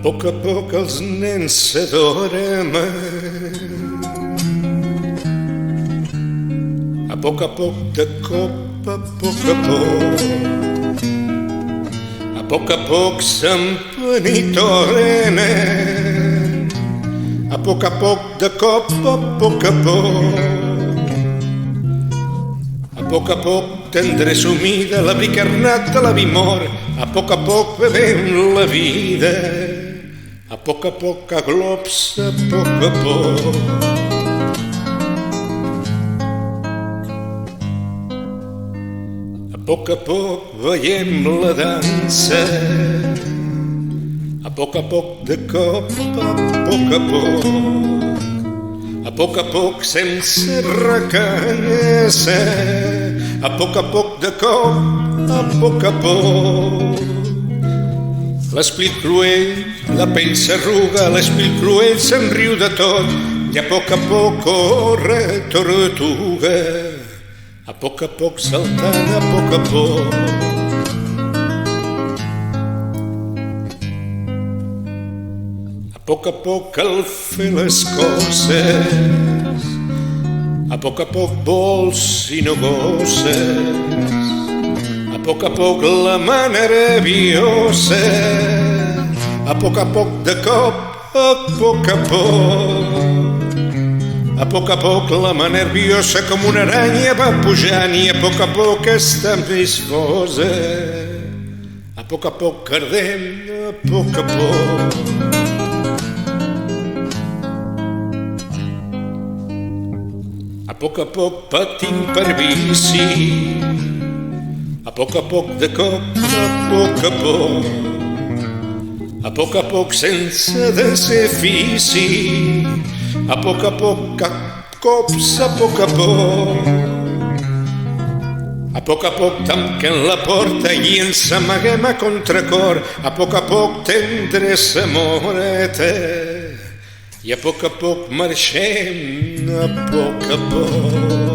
poc els nens s'adoren. A poc de cop, a poc s'empenitoren. A poc de cop, a poc tendré sumida la bicarnat de la vimor. A poc bevem la vida. A poc a glops, a poc. A poc veiem la dansa. A poc de cop, a poc sense recança. A poc de cop, a poc. L'espill cruel, la pell s'arruga, l'espill cruel se'n riu de tot, i a poc corre tortuga. A poc saltant, a poc. A poc al fer les coses, a poc vols i no gosses. A poc la mà nerviosa. A poc de cop, a poc. A poc la mà nerviosa com una aranya va pujant i a poc està més fosa. A poc ardent, a poc. A poc patint per bici. A poc de cop, a poc sense desafici. A poc cops, a poc. A poc tanquem la porta i ens amaguem a contracor. A poc tendre s'amoreta i a poc marxem, a poc.